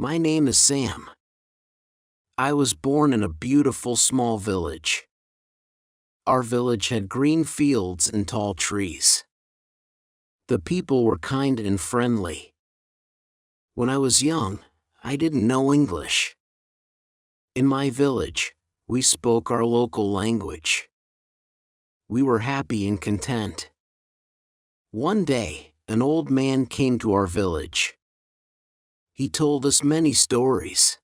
My name is Sam. I was born in a beautiful small village. Our village had green fields and tall trees. The people were kind and friendly. When I was young, I didn't know English. In my village, we spoke our local language. We were happy and content. One day, an old man came to our village. He told us many stories.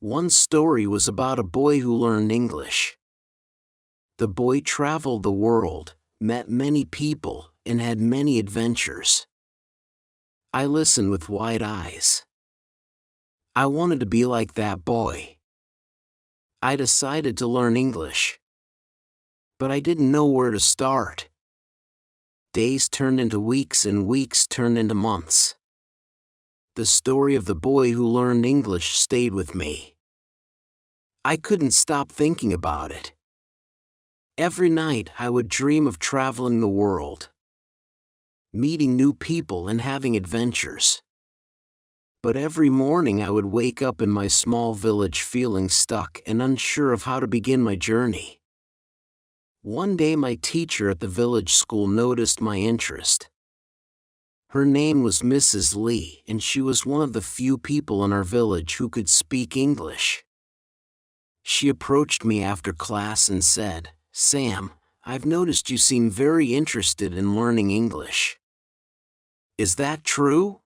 One story was about a boy who learned English. The boy traveled the world, met many people, and had many adventures. I listened with wide eyes. I wanted to be like that boy. I decided to learn English. But I didn't know where to start. Days turned into weeks and weeks turned into months. The story of the boy who learned English stayed with me. I couldn't stop thinking about it. Every night I would dream of traveling the world, meeting new people and having adventures. But every morning I would wake up in my small village feeling stuck and unsure of how to begin my journey. One day my teacher at the village school noticed my interest. Her name was Mrs. Lee, and she was one of the few people in our village who could speak English. She approached me after class and said, "Sam, I've noticed you seem very interested in learning English. Is that true?"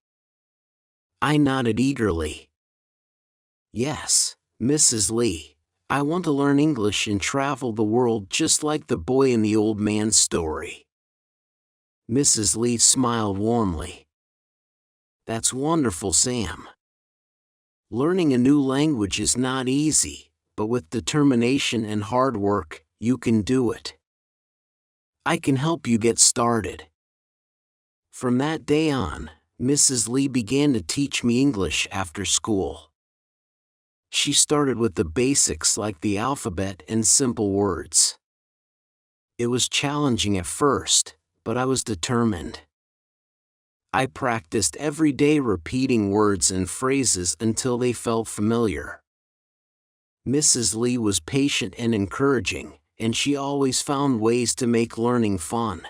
I nodded eagerly. "Yes, Mrs. Lee, I want to learn English and travel the world just like the boy in the old man's story." Mrs. Lee smiled warmly. "That's wonderful, Sam. Learning a new language is not easy, but with determination and hard work, you can do it. I can help you get started." From that day on, Mrs. Lee began to teach me English after school. She started with the basics like the alphabet and simple words. It was challenging at first, but I was determined. I practiced every day repeating words and phrases until they felt familiar. Mrs. Lee was patient and encouraging, and she always found ways to make learning fun.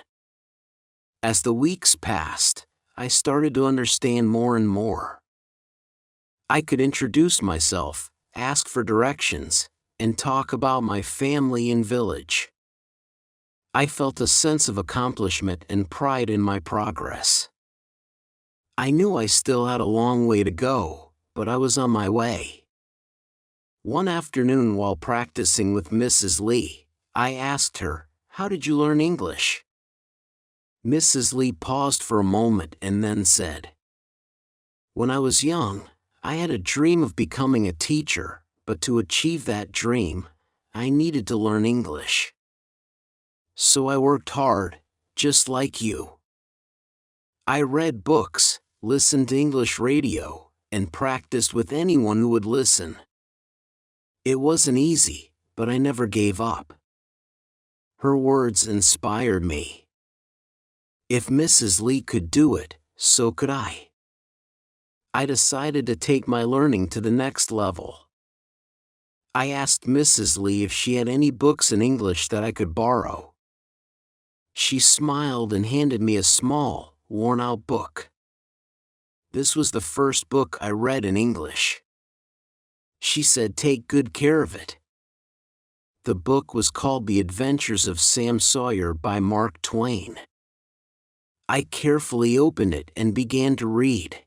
As the weeks passed, I started to understand more and more. I could introduce myself, ask for directions, and talk about my family and village. I felt a sense of accomplishment and pride in my progress. I knew I still had a long way to go, but I was on my way. One afternoon while practicing with Mrs. Lee, I asked her, "How did you learn English?" Mrs. Lee paused for a moment and then said, "When I was young, I had a dream of becoming a teacher, but to achieve that dream, I needed to learn English. So I worked hard, just like you. I read books, listened to English radio, and practiced with anyone who would listen. It wasn't easy, but I never gave up." Her words inspired me. If Mrs. Lee could do it, so could I. I decided to take my learning to the next level. I asked Mrs. Lee if she had any books in English that I could borrow. She smiled and handed me a small, worn-out book. This was the first book I read in English. She said, "Take good care of it." The book was called The Adventures of Sam Sawyer by Mark Twain. I carefully opened it and began to read.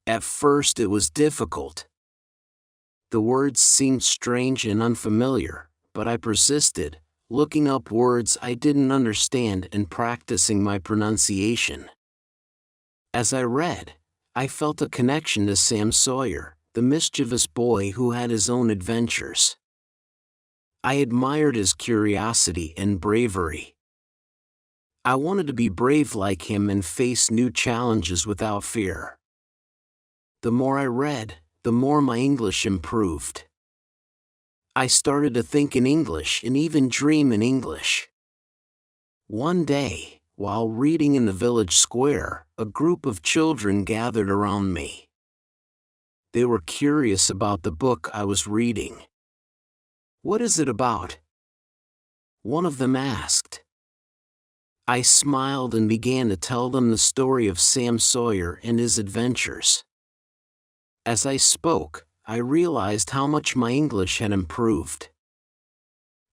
At first it was difficult. The words seemed strange and unfamiliar, but I persisted, looking up words I didn't understand and practicing my pronunciation. As I read, I felt a connection to Sam Sawyer, the mischievous boy who had his own adventures. I admired his curiosity and bravery. I wanted to be brave like him and face new challenges without fear. The more I read, the more my English improved. I started to think in English and even dream in English. One day, while reading in the village square, a group of children gathered around me. They were curious about the book I was reading. "What is it about?" one of them asked. I smiled and began to tell them the story of Sam Sawyer and his adventures. As I spoke, I realized how much my English had improved.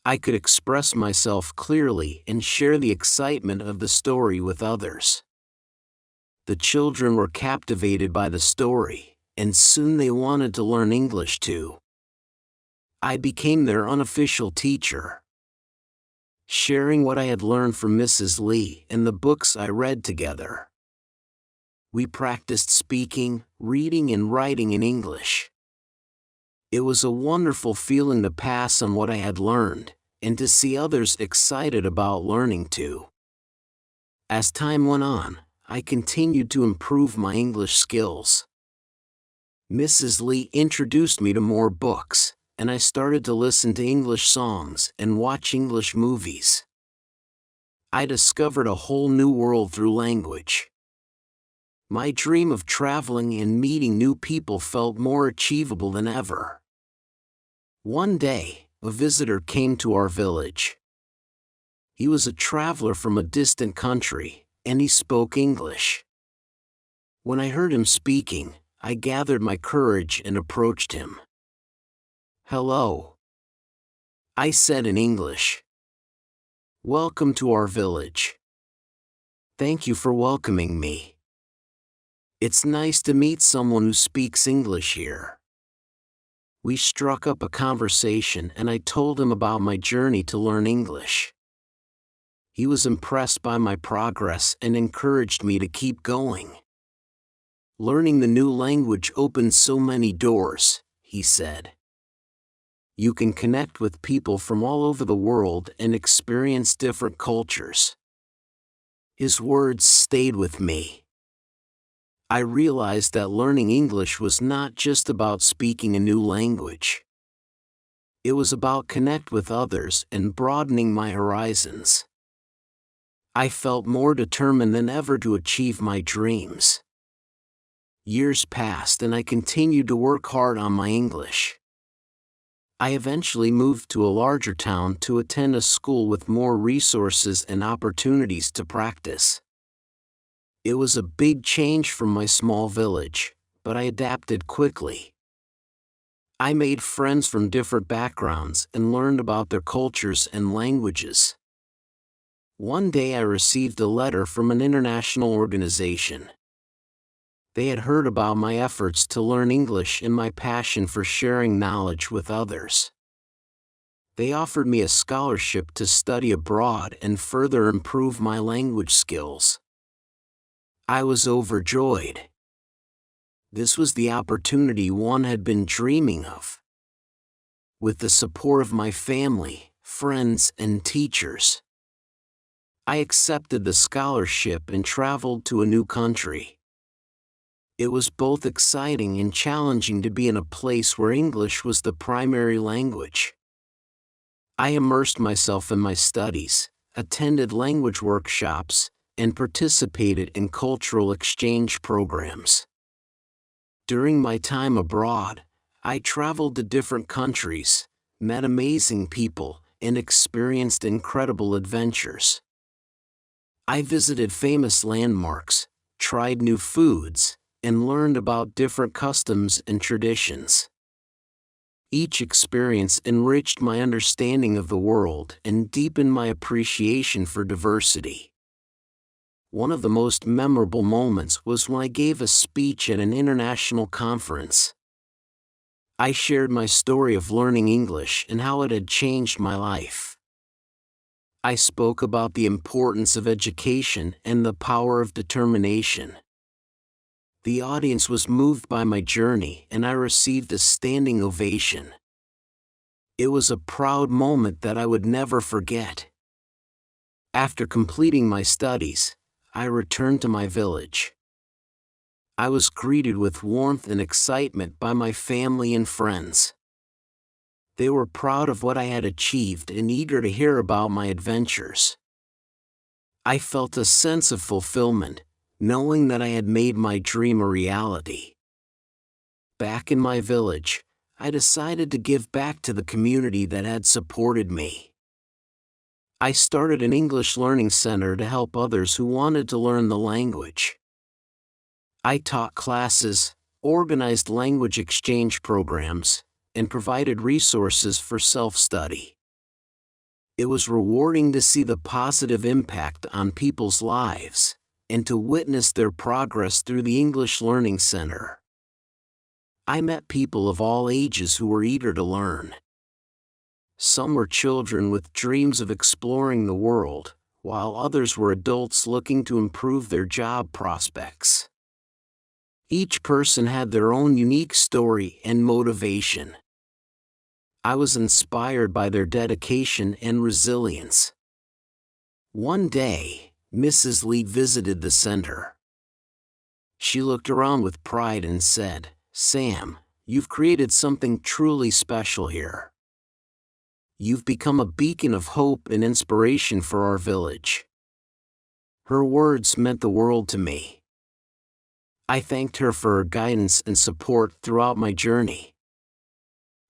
I could express myself clearly and share the excitement of the story with others. The children were captivated by the story, and soon they wanted to learn English too. I became their unofficial teacher, sharing what I had learned from Mrs. Lee and the books I read together. We practiced speaking, reading, and writing in English. It was a wonderful feeling to pass on what I had learned, and to see others excited about learning too. As time went on, I continued to improve my English skills. Mrs. Lee introduced me to more books, and I started to listen to English songs and watch English movies. I discovered a whole new world through language. My dream of traveling and meeting new people felt more achievable than ever. One day, a visitor came to our village. He was a traveler from a distant country, and he spoke English. When I heard him speaking, I gathered my courage and approached him. "Hello," I said in English. "Welcome to our village. Thank you for welcoming me. It's nice to meet someone who speaks English here." We struck up a conversation and I told him about my journey to learn English. He was impressed by my progress and encouraged me to keep going. "Learning the new language opens so many doors," he said. "You can connect with people from all over the world and experience different cultures." His words stayed with me. I realized that learning English was not just about speaking a new language. It was about connect with others and broadening my horizons. I felt more determined than ever to achieve my dreams. Years passed and I continued to work hard on my English. I eventually moved to a larger town to attend a school with more resources and opportunities to practice. It was a big change from my small village, but I adapted quickly. I made friends from different backgrounds and learned about their cultures and languages. One day I received a letter from an international organization. They had heard about my efforts to learn English and my passion for sharing knowledge with others. They offered me a scholarship to study abroad and further improve my language skills. I was overjoyed. This was the opportunity one had been dreaming of. With the support of my family, friends, and teachers, I accepted the scholarship and traveled to a new country. It was both exciting and challenging to be in a place where English was the primary language. I immersed myself in my studies, attended language workshops, and participated in cultural exchange programs. During my time abroad, I traveled to different countries, met amazing people, and experienced incredible adventures. I visited famous landmarks, tried new foods, and learned about different customs and traditions. Each experience enriched my understanding of the world and deepened my appreciation for diversity. One of the most memorable moments was when I gave a speech at an international conference. I shared my story of learning English and how it had changed my life. I spoke about the importance of education and the power of determination. The audience was moved by my journey and I received a standing ovation. It was a proud moment that I would never forget. After completing my studies, I returned to my village. I was greeted with warmth and excitement by my family and friends. They were proud of what I had achieved and eager to hear about my adventures. I felt a sense of fulfillment, knowing that I had made my dream a reality. Back in my village, I decided to give back to the community that had supported me. I started an English learning center to help others who wanted to learn the language. I taught classes, organized language exchange programs, and provided resources for self-study. It was rewarding to see the positive impact on people's lives, and to witness their progress through the English Learning Center. I met people of all ages who were eager to learn. Some were children with dreams of exploring the world, while others were adults looking to improve their job prospects. Each person had their own unique story and motivation. I was inspired by their dedication and resilience. One day, Mrs. Lee visited the center. She looked around with pride and said, "Sam, you've created something truly special here. You've become a beacon of hope and inspiration for our village." Her words meant the world to me. I thanked her for her guidance and support throughout my journey.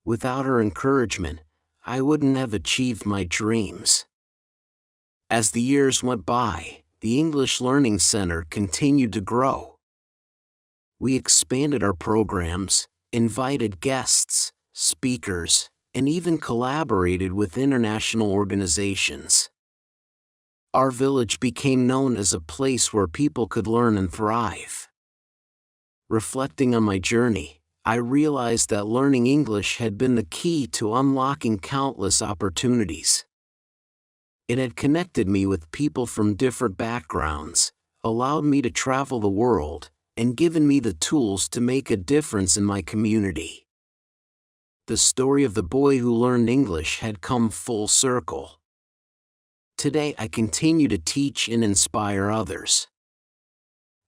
Without her encouragement, I wouldn't have achieved my dreams. As the years went by, the English Learning Center continued to grow. We expanded our programs, invited guests, speakers, and even collaborated with international organizations. Our village became known as a place where people could learn and thrive. Reflecting on my journey, I realized that learning English had been the key to unlocking countless opportunities. It had connected me with people from different backgrounds, allowed me to travel the world, and given me the tools to make a difference in my community. The story of the boy who learned English had come full circle. Today I continue to teach and inspire others.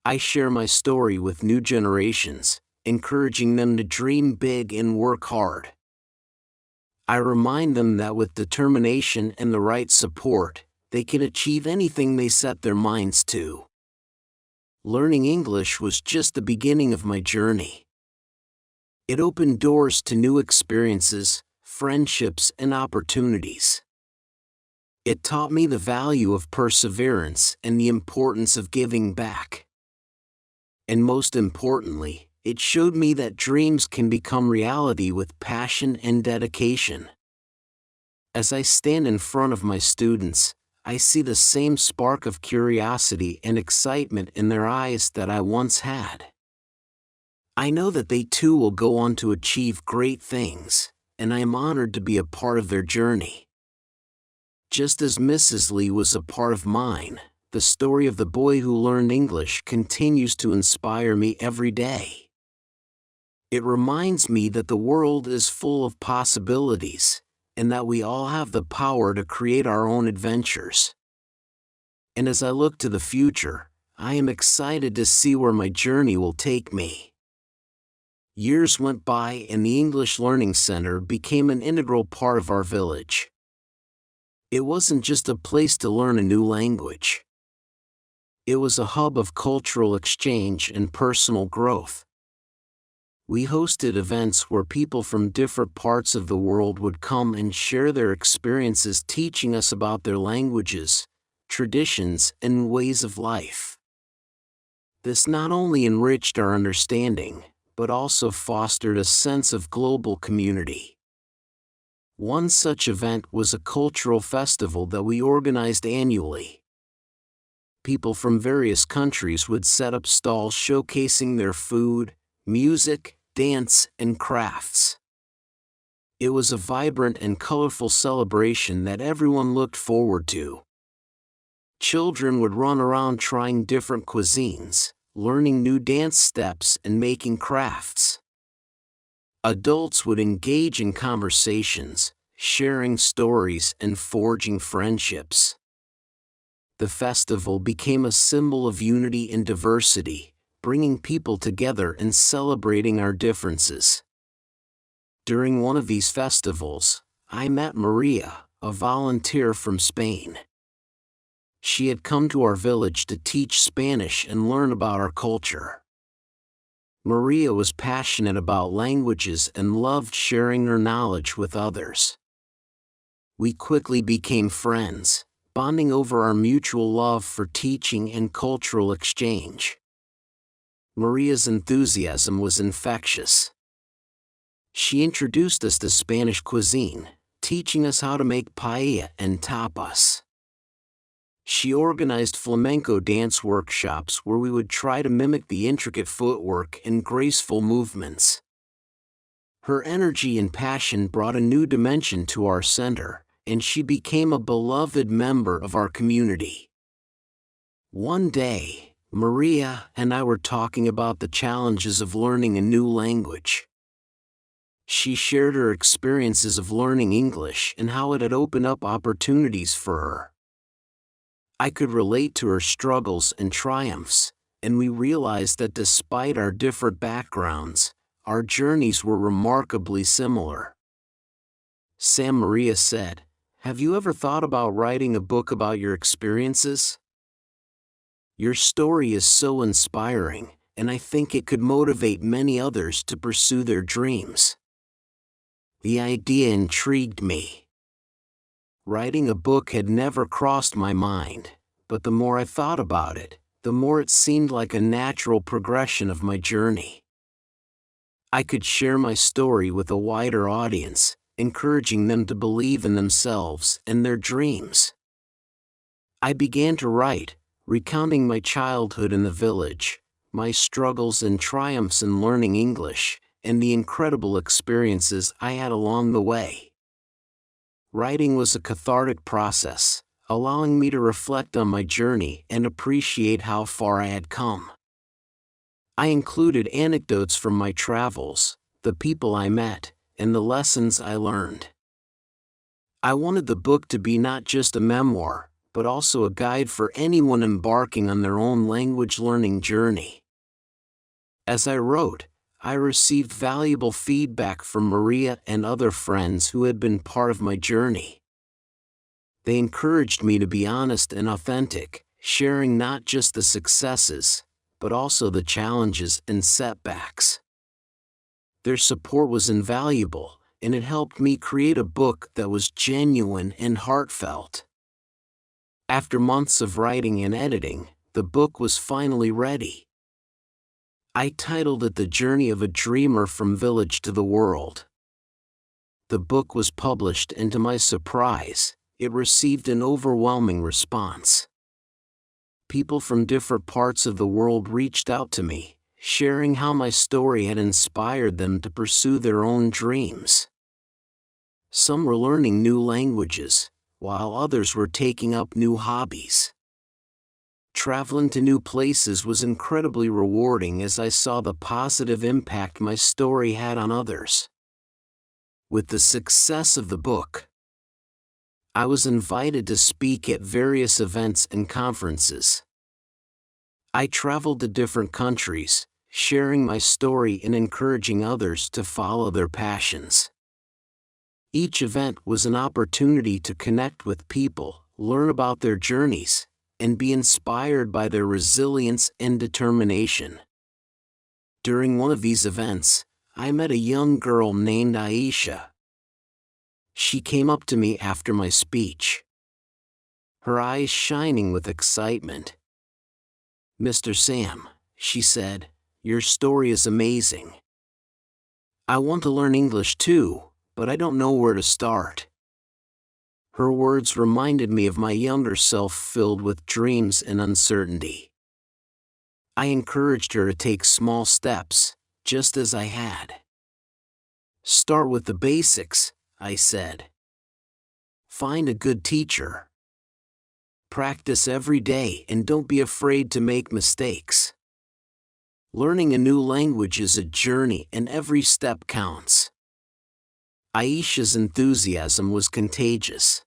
I share my story with new generations, encouraging them to dream big and work hard. I remind them that with determination and the right support, they can achieve anything they set their minds to. Learning English was just the beginning of my journey. It opened doors to new experiences, friendships, and opportunities. It taught me the value of perseverance and the importance of giving back. And most importantly, it showed me that dreams can become reality with passion and dedication. As I stand in front of my students, I see the same spark of curiosity and excitement in their eyes that I once had. I know that they too will go on to achieve great things, and I am honored to be a part of their journey. Just as Mrs. Lee was a part of mine, the story of the boy who learned English continues to inspire me every day. It reminds me that the world is full of possibilities, and that we all have the power to create our own adventures. And as I look to the future, I am excited to see where my journey will take me. Years went by and the English Learning Center became an integral part of our village. It wasn't just a place to learn a new language. It was a hub of cultural exchange and personal growth. We hosted events where people from different parts of the world would come and share their experiences, teaching us about their languages, traditions, and ways of life. This not only enriched our understanding, but also fostered a sense of global community. One such event was a cultural festival that we organized annually. People from various countries would set up stalls showcasing their food, music, dance, and crafts. It was a vibrant and colorful celebration that everyone looked forward to. Children would run around trying different cuisines, learning new dance steps, and making crafts. Adults would engage in conversations, sharing stories, and forging friendships. The festival became a symbol of unity and diversity, bringing people together and celebrating our differences. During one of these festivals, I met Maria, a volunteer from Spain. She had come to our village to teach Spanish and learn about our culture. Maria was passionate about languages and loved sharing her knowledge with others. We quickly became friends, bonding over our mutual love for teaching and cultural exchange. Maria's enthusiasm was infectious. She introduced us to Spanish cuisine, teaching us how to make paella and tapas. She organized flamenco dance workshops where we would try to mimic the intricate footwork and graceful movements. Her energy and passion brought a new dimension to our center, and she became a beloved member of our community. One day, Maria and I were talking about the challenges of learning a new language. She shared her experiences of learning English and how it had opened up opportunities for her. I could relate to her struggles and triumphs, and we realized that despite our different backgrounds, our journeys were remarkably similar. Sam, Maria said, "Have you ever thought about writing a book about your experiences? Your story is so inspiring, and I think it could motivate many others to pursue their dreams." The idea intrigued me. Writing a book had never crossed my mind, but the more I thought about it, the more it seemed like a natural progression of my journey. I could share my story with a wider audience, encouraging them to believe in themselves and their dreams. I began to write, recounting my childhood in the village, my struggles and triumphs in learning English, and the incredible experiences I had along the way. Writing was a cathartic process, allowing me to reflect on my journey and appreciate how far I had come. I included anecdotes from my travels, the people I met, and the lessons I learned. I wanted the book to be not just a memoir, but also a guide for anyone embarking on their own language learning journey. As I wrote, I received valuable feedback from Maria and other friends who had been part of my journey. They encouraged me to be honest and authentic, sharing not just the successes, but also the challenges and setbacks. Their support was invaluable, and it helped me create a book that was genuine and heartfelt. After months of writing and editing, the book was finally ready. I titled it The Journey of a Dreamer from Village to the World. The book was published, and to my surprise, it received an overwhelming response. People from different parts of the world reached out to me, sharing how my story had inspired them to pursue their own dreams. Some were learning new languages, while others were taking up new hobbies. Traveling to new places was incredibly rewarding as I saw the positive impact my story had on others. With the success of the book, I was invited to speak at various events and conferences. I traveled to different countries, sharing my story and encouraging others to follow their passions. Each event was an opportunity to connect with people, learn about their journeys, and be inspired by their resilience and determination. During one of these events, I met a young girl named Aisha. She came up to me after my speech, her eyes shining with excitement. "Mr. Sam," she said, "your story is amazing. I want to learn English too, but I don't know where to start." Her words reminded me of my younger self filled with dreams and uncertainty. I encouraged her to take small steps, just as I had. "Start with the basics," I said. "Find a good teacher. Practice every day and don't be afraid to make mistakes. Learning a new language is a journey and every step counts." Aisha's enthusiasm was contagious.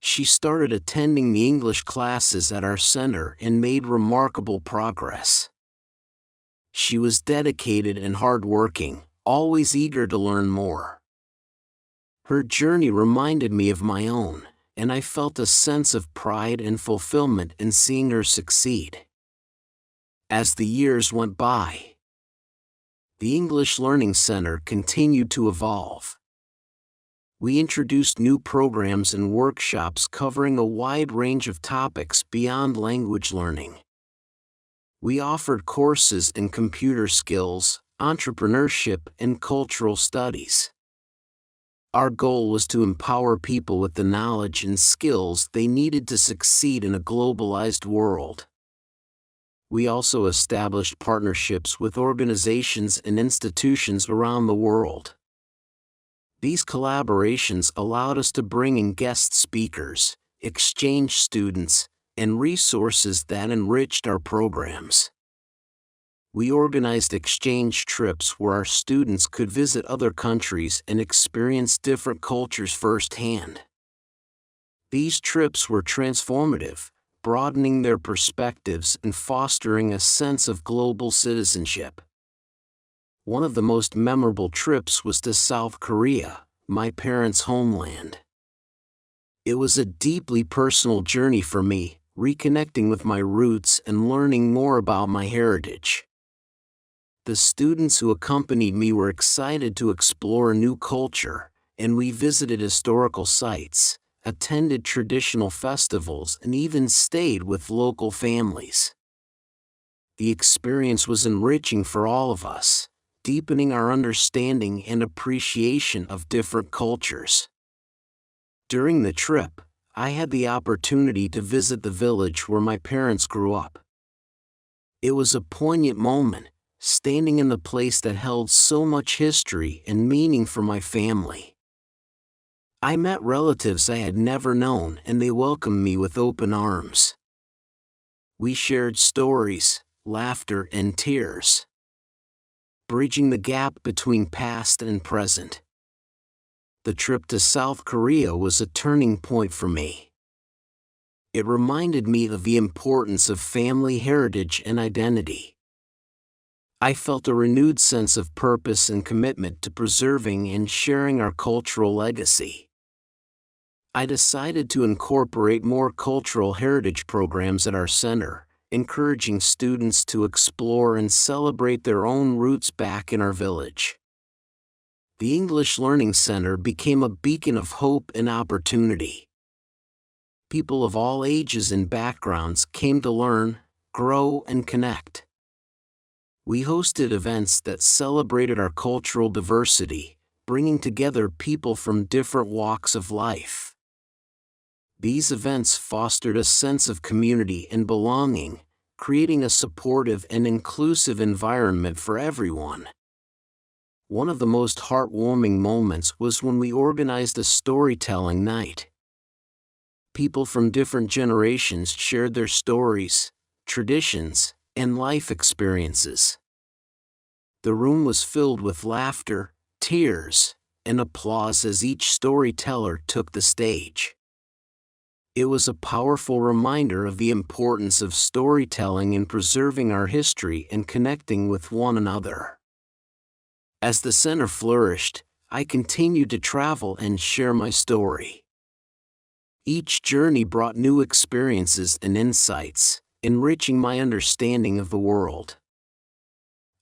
She started attending the English classes at our center and made remarkable progress. She was dedicated and hardworking, always eager to learn more. Her journey reminded me of my own, and I felt a sense of pride and fulfillment in seeing her succeed. As the years went by, The English Learning Center continued to evolve. We introduced new programs and workshops covering a wide range of topics beyond language learning. We offered courses in computer skills, entrepreneurship, and cultural studies. Our goal was to empower people with the knowledge and skills they needed to succeed in a globalized world. We also established partnerships with organizations and institutions around the world. These collaborations allowed us to bring in guest speakers, exchange students, and resources that enriched our programs. We organized exchange trips where our students could visit other countries and experience different cultures firsthand. These trips were transformative, broadening their perspectives and fostering a sense of global citizenship. One of the most memorable trips was to South Korea, my parents' homeland. It was a deeply personal journey for me, reconnecting with my roots and learning more about my heritage. The students who accompanied me were excited to explore a new culture, and we visited historical sites, attended traditional festivals, and even stayed with local families. The experience was enriching for all of us, deepening our understanding and appreciation of different cultures. During the trip, I had the opportunity to visit the village where my parents grew up. It was a poignant moment, standing in the place that held so much history and meaning for my family. I met relatives I had never known, and they welcomed me with open arms. We shared stories, laughter, and tears, bridging the gap between past and present. The trip to South Korea was a turning point for me. It reminded me of the importance of family heritage and identity. I felt a renewed sense of purpose and commitment to preserving and sharing our cultural legacy. I decided to incorporate more cultural heritage programs at our center, encouraging students to explore and celebrate their own roots back in our village. The English Learning Center became a beacon of hope and opportunity. People of all ages and backgrounds came to learn, grow, and connect. We hosted events that celebrated our cultural diversity, bringing together people from different walks of life. These events fostered a sense of community and belonging, creating a supportive and inclusive environment for everyone. One of the most heartwarming moments was when we organized a storytelling night. People from different generations shared their stories, traditions, and life experiences. The room was filled with laughter, tears, and applause as each storyteller took the stage. It was a powerful reminder of the importance of storytelling in preserving our history and connecting with one another. As the center flourished, I continued to travel and share my story. Each journey brought new experiences and insights, enriching my understanding of the world.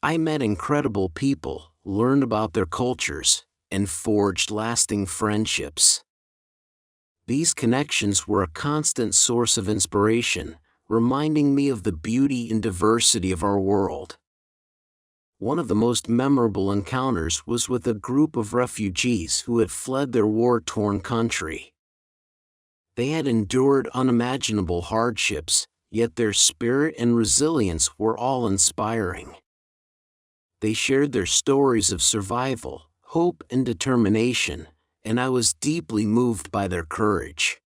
I met incredible people, learned about their cultures, and forged lasting friendships. These connections were a constant source of inspiration, reminding me of the beauty and diversity of our world. One of the most memorable encounters was with a group of refugees who had fled their war-torn country. They had endured unimaginable hardships, yet their spirit and resilience were awe-inspiring. They shared their stories of survival, hope, and determination, and I was deeply moved by their courage.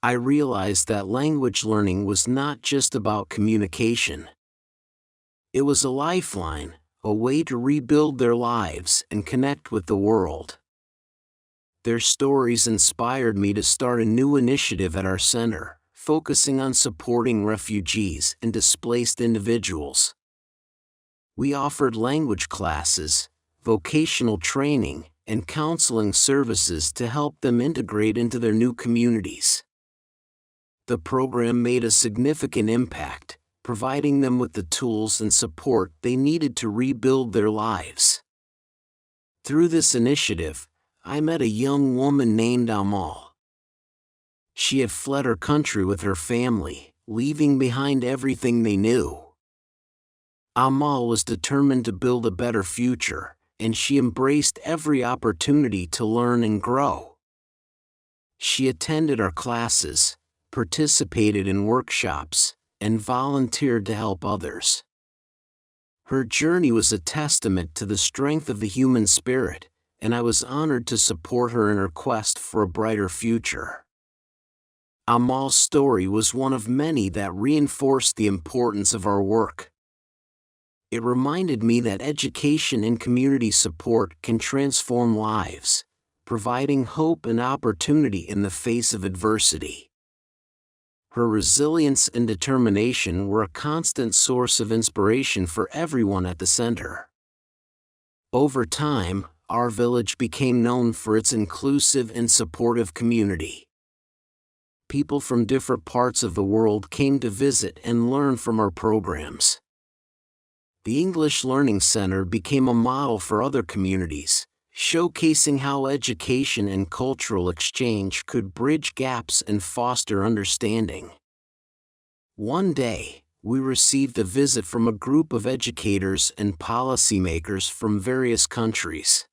I realized that language learning was not just about communication. It was a lifeline, a way to rebuild their lives and connect with the world. Their stories inspired me to start a new initiative at our center, focusing on supporting refugees and displaced individuals. We offered language classes, vocational training, and counseling services to help them integrate into their new communities. The program made a significant impact, providing them with the tools and support they needed to rebuild their lives. Through this initiative, I met a young woman named Amal. She had fled her country with her family, leaving behind everything they knew. Amal was determined to build a better future, and she embraced every opportunity to learn and grow. She attended our classes, participated in workshops, and volunteered to help others. Her journey was a testament to the strength of the human spirit, and I was honored to support her in her quest for a brighter future. Amal's story was one of many that reinforced the importance of our work. It reminded me that education and community support can transform lives, providing hope and opportunity in the face of adversity. Her resilience and determination were a constant source of inspiration for everyone at the center. Over time, our village became known for its inclusive and supportive community. People from different parts of the world came to visit and learn from our programs. The English Learning Center became a model for other communities, showcasing how education and cultural exchange could bridge gaps and foster understanding. One day, we received a visit from a group of educators and policymakers from various countries.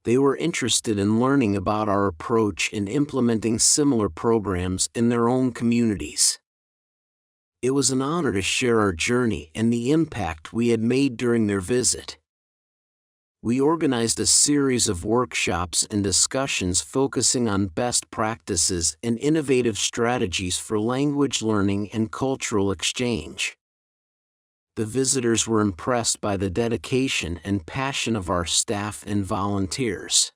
They were interested in learning about our approach in implementing similar programs in their own communities. It was an honor to share our journey and the impact we had made during their visit. We organized a series of workshops and discussions focusing on best practices and innovative strategies for language learning and cultural exchange. The visitors were impressed by the dedication and passion of our staff and volunteers.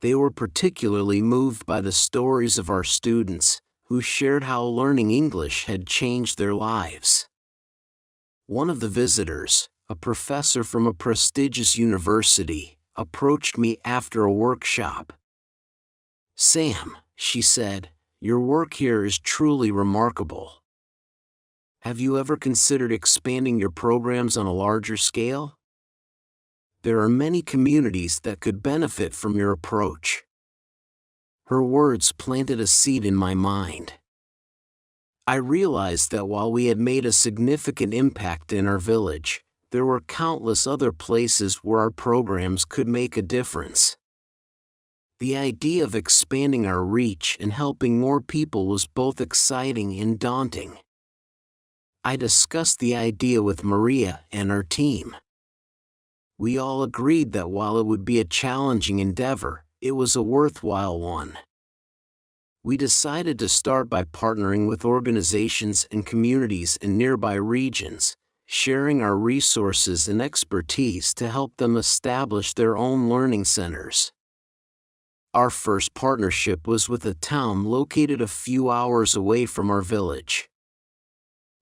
They were particularly moved by the stories of our students, who shared how learning English had changed their lives. One of the visitors, a professor from a prestigious university, approached me after a workshop. "Sam," she said, "your work here is truly remarkable. Have you ever considered expanding your programs on a larger scale? There are many communities that could benefit from your approach." Her words planted a seed in my mind. I realized that while we had made a significant impact in our village, there were countless other places where our programs could make a difference. The idea of expanding our reach and helping more people was both exciting and daunting. I discussed the idea with Maria and our team. We all agreed that while it would be a challenging endeavor, it was a worthwhile one. We decided to start by partnering with organizations and communities in nearby regions, sharing our resources and expertise to help them establish their own learning centers. Our first partnership was with a town located a few hours away from our village.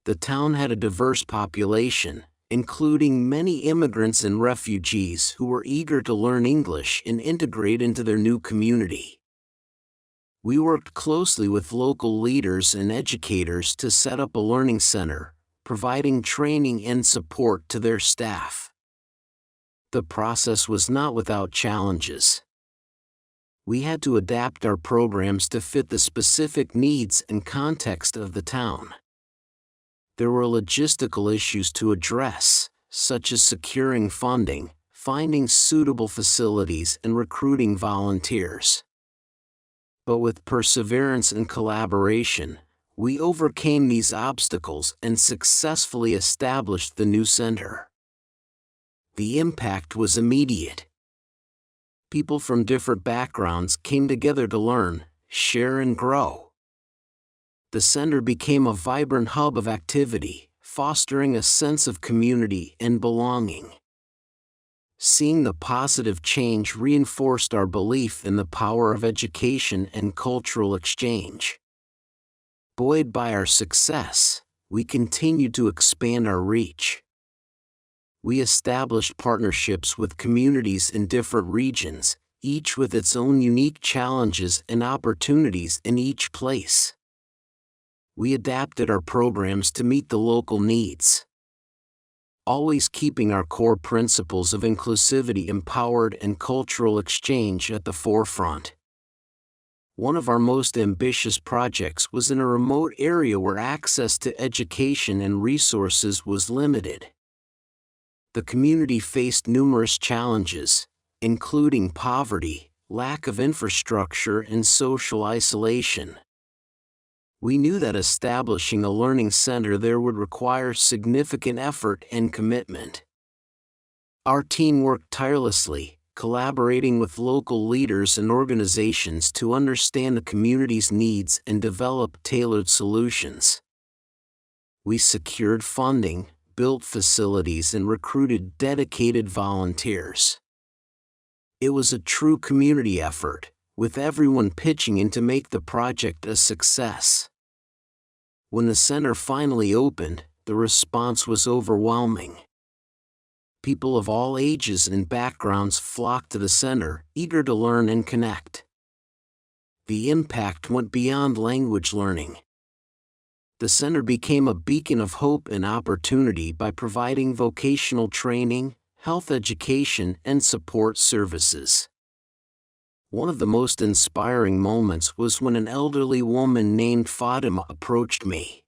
The town had a diverse population, including many immigrants and refugees who were eager to learn English and integrate into their new community. We worked closely with local leaders and educators to set up a learning center, providing training and support to their staff. The process was not without challenges. We had to adapt our programs to fit the specific needs and context of the town. There were logistical issues to address, such as securing funding, finding suitable facilities, and recruiting volunteers. But with perseverance and collaboration, we overcame these obstacles and successfully established the new center. The impact was immediate. People from different backgrounds came together to learn, share, and grow. The center became a vibrant hub of activity, fostering a sense of community and belonging. Seeing the positive change reinforced our belief in the power of education and cultural exchange. Buoyed by our success, we continued to expand our reach. We established partnerships with communities in different regions, each with its own unique challenges and opportunities in each place. We adapted our programs to meet the local needs, always keeping our core principles of inclusivity, empowered, and cultural exchange at the forefront. One of our most ambitious projects was in a remote area where access to education and resources was limited. The community faced numerous challenges, including poverty, lack of infrastructure, and social isolation. We knew that establishing a learning center there would require significant effort and commitment. Our team worked tirelessly, collaborating with local leaders and organizations to understand the community's needs and develop tailored solutions. We secured funding, built facilities, and recruited dedicated volunteers. It was a true community effort, with everyone pitching in to make the project a success. When the center finally opened, the response was overwhelming. People of all ages and backgrounds flocked to the center, eager to learn and connect. The impact went beyond language learning. The center became a beacon of hope and opportunity by providing vocational training, health education, and support services. One of the most inspiring moments was when an elderly woman named Fatima approached me.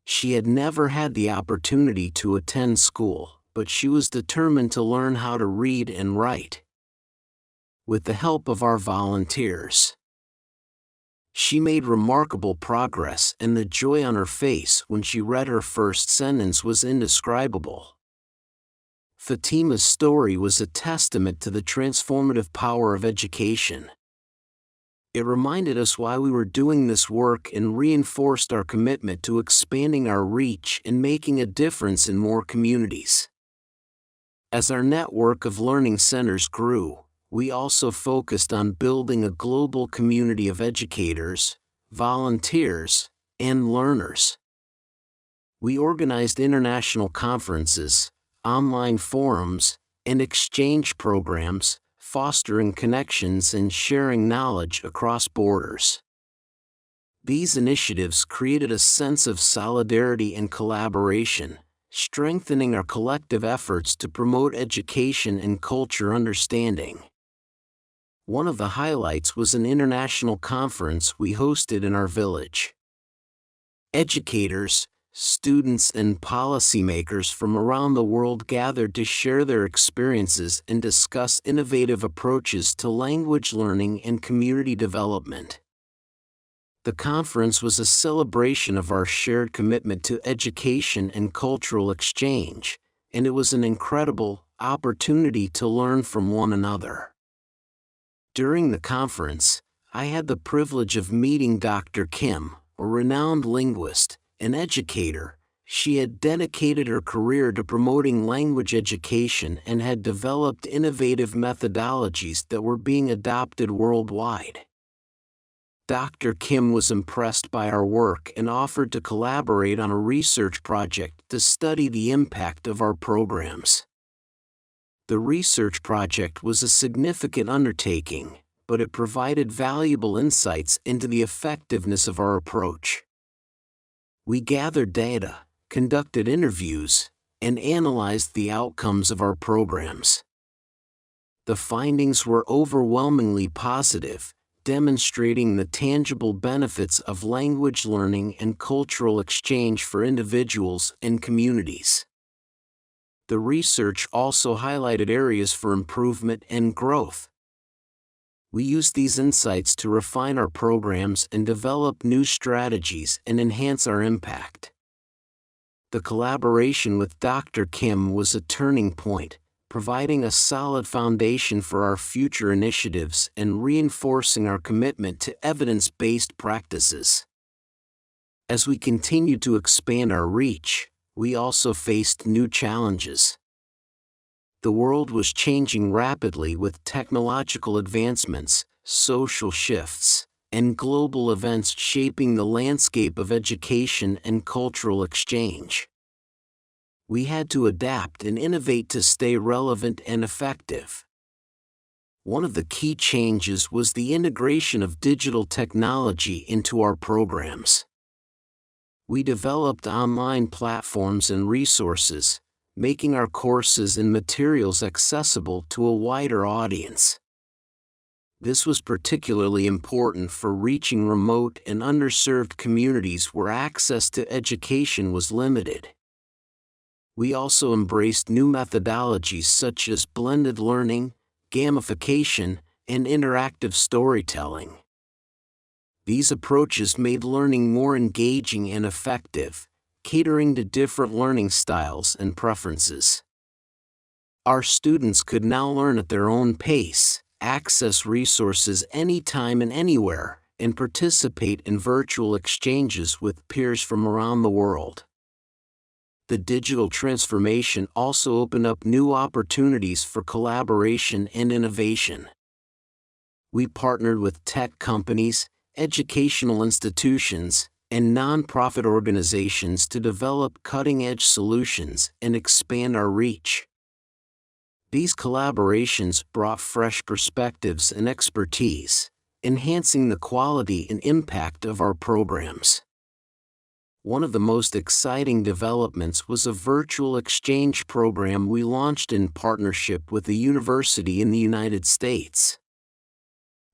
She had never had the opportunity to attend school, but she was determined to learn how to read and write. With the help of our volunteers, she made remarkable progress, and the joy on her face when she read her first sentence was indescribable. Fatima's story was a testament to the transformative power of education. It reminded us why we were doing this work and reinforced our commitment to expanding our reach and making a difference in more communities. As our network of learning centers grew, we also focused on building a global community of educators, volunteers, and learners. We organized international conferences, online forums, and exchange programs, fostering connections and sharing knowledge across borders. These initiatives created a sense of solidarity and collaboration, strengthening our collective efforts to promote education and culture understanding. One of the highlights was an international conference we hosted in our village. Educators, students, and policymakers from around the world gathered to share their experiences and discuss innovative approaches to language learning and community development. The conference was a celebration of our shared commitment to education and cultural exchange, and it was an incredible opportunity to learn from one another. During the conference, I had the privilege of meeting Dr. Kim, a renowned linguist, an educator. She had dedicated her career to promoting language education and had developed innovative methodologies that were being adopted worldwide. Dr. Kim was impressed by our work and offered to collaborate on a research project to study the impact of our programs. The research project was a significant undertaking, but it provided valuable insights into the effectiveness of our approach. We gathered data, conducted interviews, and analyzed the outcomes of our programs. The findings were overwhelmingly positive, demonstrating the tangible benefits of language learning and cultural exchange for individuals and communities. The research also highlighted areas for improvement and growth. We used these insights to refine our programs and develop new strategies and enhance our impact. The collaboration with Dr. Kim was a turning point, providing a solid foundation for our future initiatives and reinforcing our commitment to evidence-based practices. As we continued to expand our reach, we also faced new challenges. The world was changing rapidly with technological advancements, social shifts, and global events shaping the landscape of education and cultural exchange. We had to adapt and innovate to stay relevant and effective. One of the key changes was the integration of digital technology into our programs. We developed online platforms and resources, making our courses and materials accessible to a wider audience. This was particularly important for reaching remote and underserved communities where access to education was limited. We also embraced new methodologies such as blended learning, gamification, and interactive storytelling. These approaches made learning more engaging and effective, catering to different learning styles and preferences. Our students could now learn at their own pace, access resources anytime and anywhere, and participate in virtual exchanges with peers from around the world. The digital transformation also opened up new opportunities for collaboration and innovation. We partnered with tech companies, educational institutions, and nonprofit organizations to develop cutting-edge solutions and expand our reach. These collaborations brought fresh perspectives and expertise, enhancing the quality and impact of our programs. One of the most exciting developments was a virtual exchange program we launched in partnership with a university in the United States.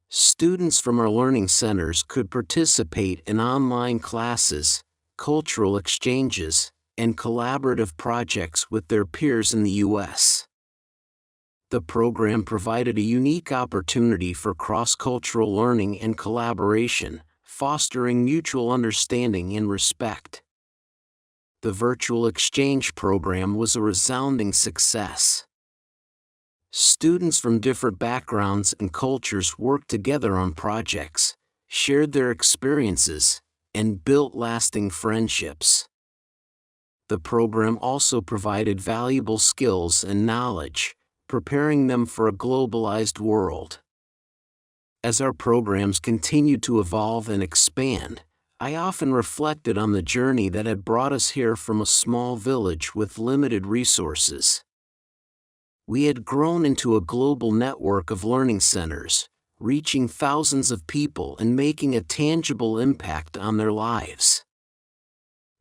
Students from our learning centers could participate in online classes, cultural exchanges, and collaborative projects with their peers in the U.S. The program provided a unique opportunity for cross-cultural learning and collaboration, fostering mutual understanding and respect. The virtual exchange program was a resounding success. Students from different backgrounds and cultures worked together on projects, shared their experiences, and built lasting friendships. The program also provided valuable skills and knowledge, preparing them for a globalized world. As our programs continued to evolve and expand, I often reflected on the journey that had brought us here from a small village with limited resources. We had grown into a global network of learning centers, reaching thousands of people and making a tangible impact on their lives.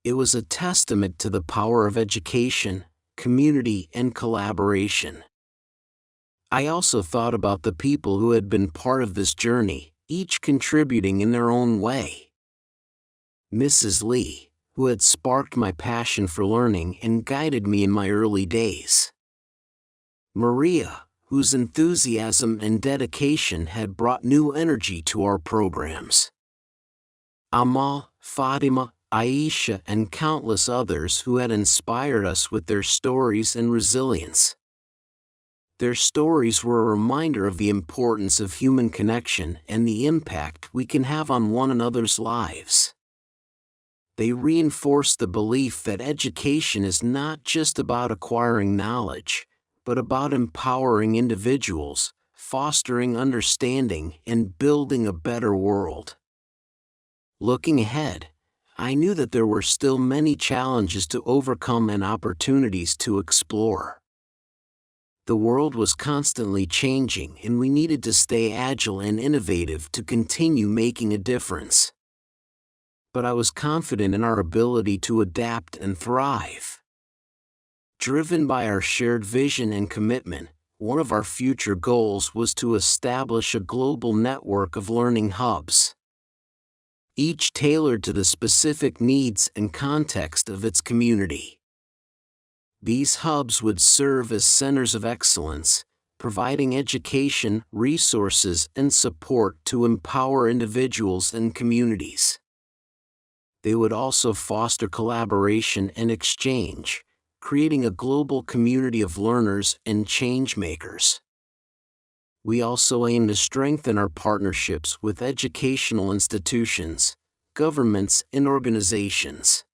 It was a testament to the power of education, community, and collaboration. I also thought about the people who had been part of this journey, each contributing in their own way. Mrs. Lee, who had sparked my passion for learning and guided me in my early days. Maria, whose enthusiasm and dedication had brought new energy to our programs. Amal, Fatima, Aisha, and countless others who had inspired us with their stories and resilience. Their stories were a reminder of the importance of human connection and the impact we can have on one another's lives. They reinforced the belief that education is not just about acquiring knowledge, but about empowering individuals, fostering understanding, and building a better world. Looking ahead, I knew that there were still many challenges to overcome and opportunities to explore. The world was constantly changing, and we needed to stay agile and innovative to continue making a difference. But I was confident in our ability to adapt and thrive. Driven by our shared vision and commitment, one of our future goals was to establish a global network of learning hubs, each tailored to the specific needs and context of its community. These hubs would serve as centers of excellence, providing education, resources, and support to empower individuals and communities. They would also foster collaboration and exchange, creating a global community of learners and change-makers. We also aim to strengthen our partnerships with educational institutions, governments, and organizations.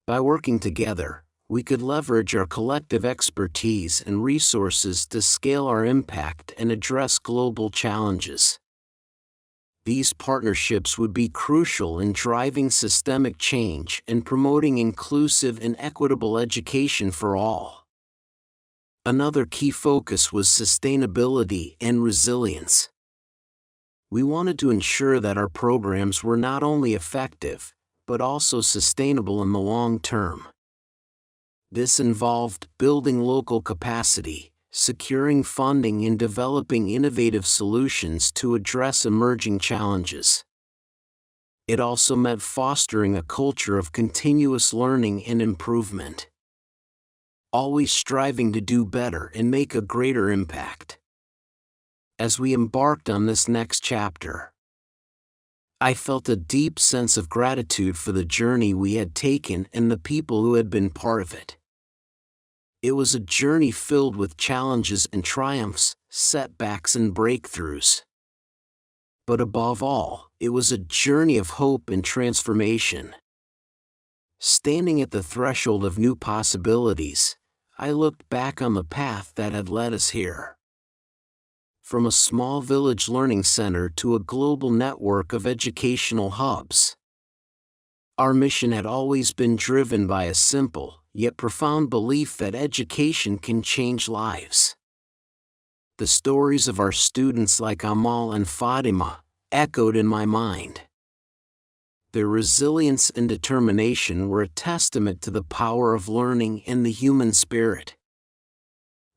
By working together, we could leverage our collective expertise and resources to scale our impact and address global challenges. These partnerships would be crucial in driving systemic change and promoting inclusive and equitable education for all. Another key focus was sustainability and resilience. We wanted to ensure that our programs were not only effective, but also sustainable in the long term. This involved building local capacity, securing funding, and developing innovative solutions to address emerging challenges. It also meant fostering a culture of continuous learning and improvement, always striving to do better and make a greater impact. As we embarked on this next chapter, I felt a deep sense of gratitude for the journey we had taken and the people who had been part of it. It was a journey filled with challenges and triumphs, setbacks and breakthroughs. But above all, it was a journey of hope and transformation. Standing at the threshold of new possibilities, I looked back on the path that had led us here. From a small village learning center to a global network of educational hubs, our mission had always been driven by a simple, yet profound belief that education can change lives. The stories of our students like Amal and Fatima echoed in my mind. Their resilience and determination were a testament to the power of learning and the human spirit.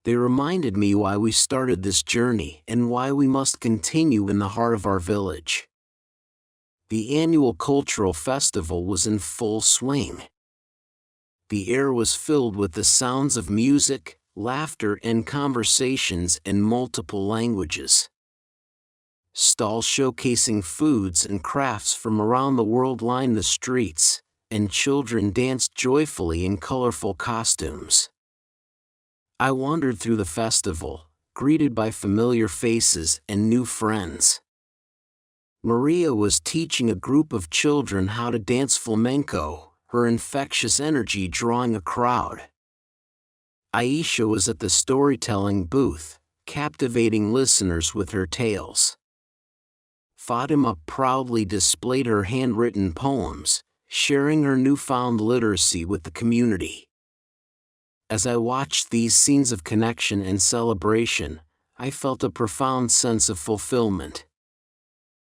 They reminded me why we started this journey and why we must continue in the heart of our village. The annual cultural festival was in full swing. The air was filled with the sounds of music, laughter, and conversations in multiple languages. Stalls showcasing foods and crafts from around the world lined the streets, and children danced joyfully in colorful costumes. I wandered through the festival, greeted by familiar faces and new friends. Maria was teaching a group of children how to dance flamenco, her infectious energy drawing a crowd. Aisha was at the storytelling booth, captivating listeners with her tales. Fatima proudly displayed her handwritten poems, sharing her newfound literacy with the community. As I watched these scenes of connection and celebration, I felt a profound sense of fulfillment.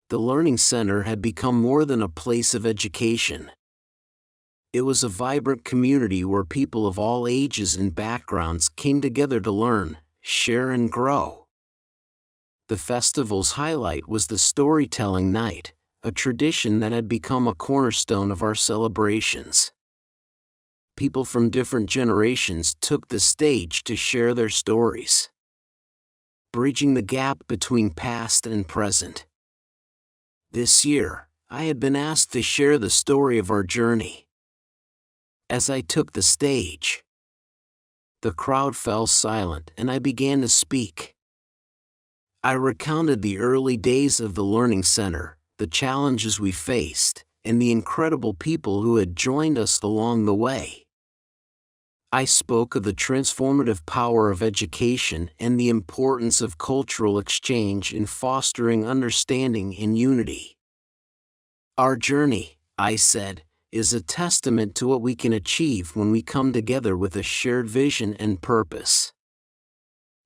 The Learning Center had become more than a place of education. It was a vibrant community where people of all ages and backgrounds came together to learn, share, and grow. The festival's highlight was the storytelling night, a tradition that had become a cornerstone of our celebrations. People from different generations took the stage to share their stories, bridging the gap between past and present. This year, I had been asked to share the story of our journey. As I took the stage, the crowd fell silent and I began to speak. I recounted the early days of the Learning Center, the challenges we faced, and the incredible people who had joined us along the way. I spoke of the transformative power of education and the importance of cultural exchange in fostering understanding and unity. Our journey, I said, is a testament to what we can achieve when we come together with a shared vision and purpose.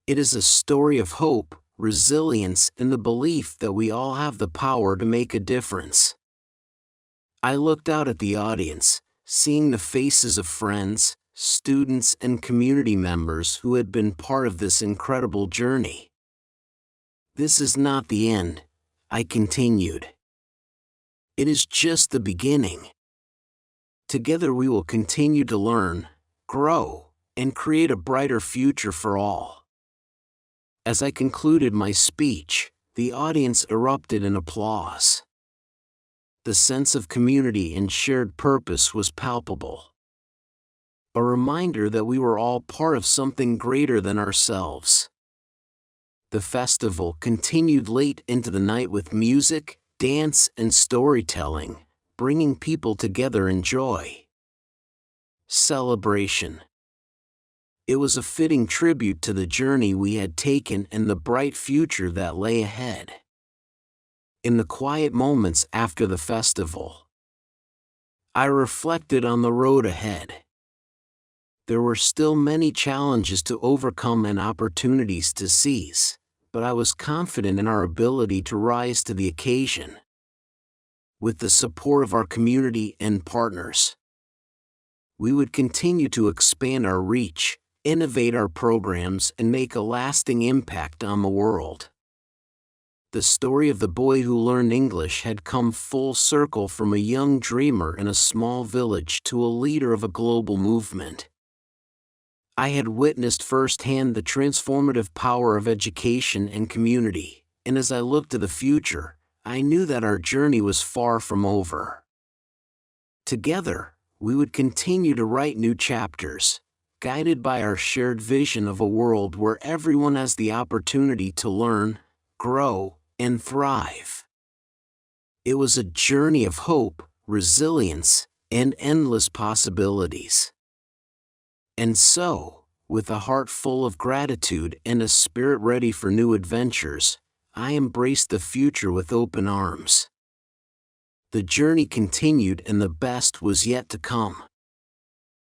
It is a story of hope, resilience, and the belief that we all have the power to make a difference. I looked out at the audience, seeing the faces of friends, students, and community members who had been part of this incredible journey. This is not the end, I continued. It is just the beginning. Together we will continue to learn, grow, and create a brighter future for all. As I concluded my speech, the audience erupted in applause. The sense of community and shared purpose was palpable. A reminder that we were all part of something greater than ourselves. The festival continued late into the night with music, dance, and storytelling, bringing people together in joy. Celebration. It was a fitting tribute to the journey we had taken and the bright future that lay ahead. In the quiet moments after the festival, I reflected on the road ahead. There were still many challenges to overcome and opportunities to seize, but I was confident in our ability to rise to the occasion. with the support of our community and partners. We would continue to expand our reach, innovate our programs, and make a lasting impact on the world. The story of the boy who learned English had come full circle from a young dreamer in a small village to a leader of a global movement. I had witnessed firsthand the transformative power of education and community, and as I looked to the future, I knew that our journey was far from over. Together, we would continue to write new chapters, guided by our shared vision of a world where everyone has the opportunity to learn, grow, and thrive. It was a journey of hope, resilience, and endless possibilities. And so, with a heart full of gratitude and a spirit ready for new adventures, I embraced the future with open arms. The journey continued and the best was yet to come.